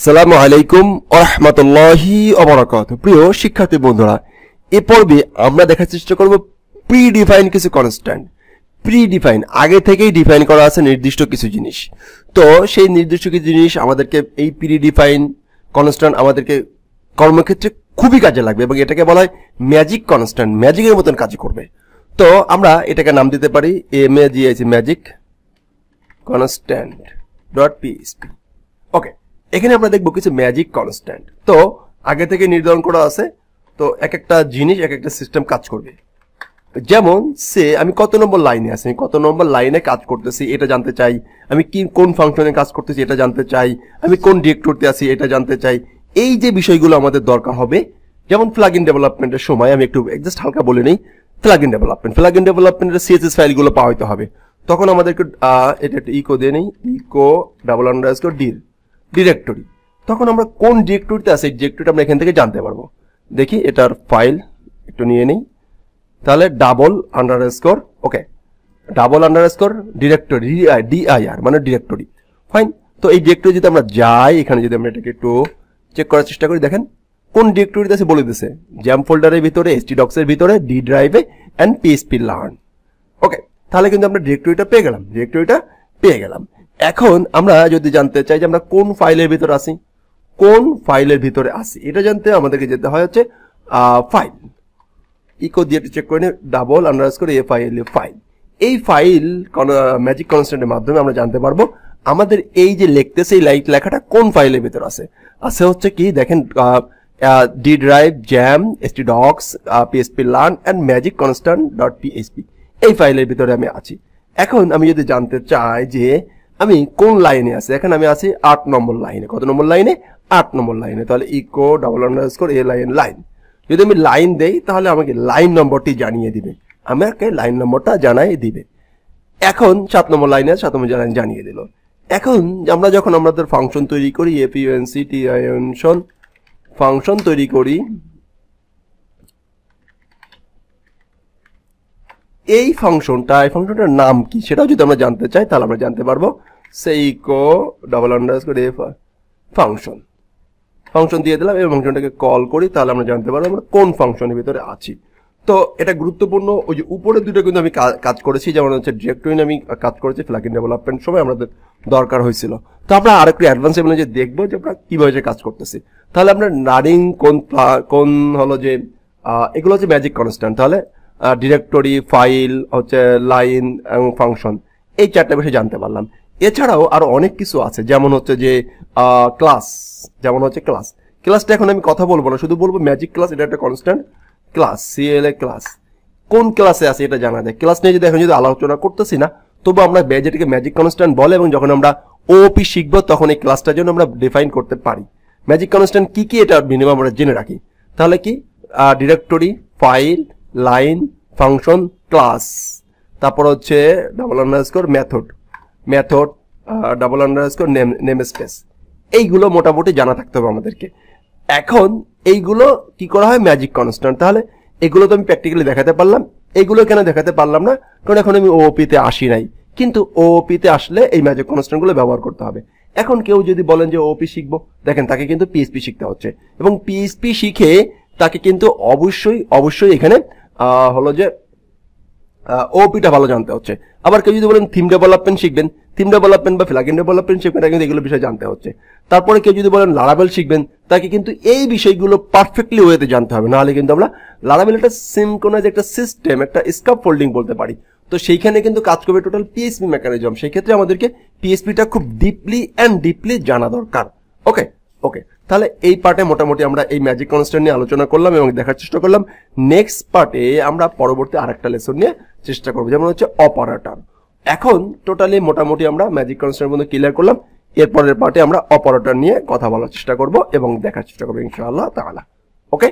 আসসালামু আলাইকুম ওয়া রাহমাতুল্লাহি ওয়া বারাকাতুহু। প্রিয় শিক্ষার্থী বন্ধুরা, এই পর্বে আমরা দেখার চেষ্টা করব প্রি-ডিফাইন কিছু কনস্ট্যান্ট। প্রি-ডিফাইন আগে থেকেই ডিফাইন করা আছে নির্দিষ্ট কিছু জিনিস। তো সেই নির্দিষ্ট কিছু জিনিস আমাদেরকে এই প্রি-ডিফাইন কনস্ট্যান্ট আমাদেরকে কর্মক্ষেত্রে খুবই কাজে লাগবে এবং এটাকে বলা হয় ম্যাজিক কনস্ট্যান্ট, ম্যাজিকের মতন কাজ করবে। তো আমরা এটাকে নাম দিতে পারি ম্যাজিক কনস্ট্যান্ট ডট পিএইচপি। ওকে, এখানে আমরা দেখব কিছু ম্যাজিক কনস্ট্যান্ট। তো আগে থেকে নির্ধারণ করা আছে, তো এক একটা জিনিস এক একটা সিস্টেম কাজ করবে। যেমন আমি কত নম্বর লাইনে আছি, কত নম্বর লাইনে কাজ করতেছি এটা জানতে চাই, আমি কোন ফাংশনে কাজ করতেছি এটা জানতে চাই, আমি কোন ডিরেক্টরিতে আছি এটা জানতে চাই। এই যে বিষয়গুলো আমাদের দরকার হবে, যেমন প্লাগইন ডেভেলপমেন্টের সময় আমি একটু জাস্ট হালকা বলে নেই। প্লাগইন ডেভেলপমেন্টের সিএসএস ফাইলগুলো পাওয়াইতে হবে। তখন আমাদেরকে এটা একটু ইকো দিয়ে নেই, ইকো _dir ডিরেক্টরি। তখন আমরা কোন ডিরেক্টরিতে আছি এই ডিরেক্টরিটা আমরা এখান থেকে জানতে পারবো। দেখি এটার ফাইল একটু নিয়ে নেই, তাহলে ডিরেক্টরি dir মানে ডিরেক্টরি। ফাইন, তো এই ডিরেক্টরি যদি আমরা যাই, এখানে যদি আমরা এটাকে একটু চেক করার চেষ্টা করি, দেখেন কোন ডিরেক্টরিতে আছে বলে দিছে, জ্যাম ফোল্ডারের ভিতরে, htdocs এর ভিতরে, ডি ড্রাইভে এন্ড php লার্ন। ওকে, তাহলে কিন্তু আমরা ডিরেক্টরিটা পেয়ে গেলাম। এখন আমরা যদি জানতে চাই যে আমরা কোন ফাইলের ভিতরে আছি, এটা জানতে আমাদেরকে যেতে হয় হচ্ছে ফাইল, ইকো দিয়ে চেক করে ফাইল। এই ফাইল ম্যাজিক কনস্ট্যান্টের মাধ্যমে আমরা জানতে পারবো আমাদের এই যে লিখতেছে এই লেখাটা কোন ফাইলের ভিতরে আছে হচ্ছে কি, দেখেন D drive, XAMPP, htdocs, php learn and magic constant dot PHP, এই ফাইলের ভিতরে আমি আছি। এখন আমি যদি জানতে চাই যে আমি কোন লাইনে আছি, এখন আমি আছি 8 নম্বর লাইনে। কত নম্বর লাইনে? 8 নম্বর লাইনে। তাহলে ইকো লাইন। যদি আমি লাইন দেই তাহলে আমাকে লাইন নম্বরটি জানিয়ে দিবে, আমাকে লাইন নম্বরটা জানাই দিবে। এখন 7 নম্বর লাইনে 7 নম্বর লাইন জানিয়ে দিল। এখন আমরা যখন আমাদের ফাংশন তৈরি করি, ফাংশন তৈরি করি, এই ফাংশনটার নাম কি সেটাও যদি আমরা জানতে চাই তাহলে আমরা জানতে পারবো ইকো ফাংশন দিয়ে দিলাম এবং ফাংশনটাকে কল করি, তাহলে আমরা জানতে পারবো আমরা কোন ফাংশনের ভিতরে আছি। তো এটা গুরুত্বপূর্ণ। ওই যে উপরে দুটো কিন্তু আমি কাজ করেছি, যেমন হচ্ছে ডিরেক্টরি আমি কাজ করেছি প্লাগইন ডেভেলপমেন্ট সময় আমাদের দরকার হয়েছিল। তো আমরা আরেকটু অ্যাডভান্স লেভেলে যে দেখবো যে আমরা কিভাবে কাজ করতেছি। তাহলে আমরা রানিং কোন হলো যে এগুলো হচ্ছে ম্যাজিক কনস্ট্যান্ট। তাহলে ডিরেক্টরি, ফাইল, হচ্ছে লাইন এবং ফাংশন, এই চারটা বিষয় জানতে পারলাম। এছাড়াও আরো অনেক কিছু আছে, যেমন হচ্ছে যে ক্লাসটা এখন আমি কথা বলবো না, শুধু বলবো ম্যাজিক ক্লাস, এটা একটা কনস্ট্যান্ট। ক্লাস কোন ক্লাসে আছে এটা জানা যায়। ক্লাস নিয়ে যদি এখন যদি আলোচনা করতেছি না, তবু আমরা যেটাকে ম্যাজিক কনস্ট্যান্ট বলে, এবং যখন আমরা ওপি শিখবো তখন এই ক্লাসটার জন্য আমরা ডিফাইন করতে পারি ম্যাজিক কনস্ট্যান্ট কি কি, এটা মিনিমাম আমরা জেনে রাখি। তাহলে কি, directory, file, line, function, class, তারপর হচ্ছে মেথড, নেম স্পেস, এইগুলো মোটামুটি জানা থাকতে হবে আমাদেরকে। এখন এইগুলো কি করা হয়, ম্যাজিক কনস্ট্যান্ট। তাহলে এগুলো তো আমি প্র্যাকটিক্যালি দেখাতে পারলাম, এগুলো কেন দেখাতে পারলাম না, কারণ এখন আমি ওপিতে আসি নাই। কিন্তু ওপিতে আসলে এই ম্যাজিক কনস্ট্যান্ট গুলো ব্যবহার করতে হবে। এখন কেউ যদি বলেন যে ওপি শিখবো, দেখেন তাকে কিন্তু পিএইচপি শিখতে হচ্ছে, এবং পিএইচপি শিখে তাকে কিন্তু অবশ্যই এখানে হলো যে ওপিটা ভালো জানতে হচ্ছে। আবার কেউ যদি বলেন থিম ডেভেলপমেন্ট শিখবেন, থিম ডেভেলপমেন্ট বা প্লাগইন ডেভেলপমেন্ট শিখবেন, তাকে কিন্তু এগুলো বিষয় জানতে হচ্ছে। তারপরে কেউ যদি বলেন লারাভেল শিখবেন, তাকে কিন্তু এই বিষয়গুলো পারফেক্টলি ওয়েতে জানতে হবে, নাহলে কিন্তু আমরা লারাভেল একটা সিনক্রোনাইজ একটা সিস্টেম, একটা স্ক্যাফোল্ডিং বলতে পারি। তো সেইখানে কিন্তু কাজ করবে টোটাল পিএইচপি মেকানিজম। সেই ক্ষেত্রে আমাদেরকে পিএইচপিটা খুব ডিপলি জানা দরকার। ওকে, তাহলে এই পার্টে মোটামুটি আমরা এই ম্যাজিক কনস্ট্যান্ট নিয়ে আলোচনা করলাম এবং দেখার চেষ্টা করলাম। নেক্সট পার্টে আমরা পরবর্তী আরেকটা লেসন নিয়ে চেষ্টা করবো, যেমন হচ্ছে অপারেটর। এখন টোটালি মোটামুটি আমরা ম্যাজিক কনস্ট্যান্ট মধ্যে ক্লিয়ার করলাম। এরপরের পার্টে আমরা অপারেটর নিয়ে কথা বলার চেষ্টা করব এবং দেখার চেষ্টা করবো ইনশাআল্লাহ তাআলা। ওকে।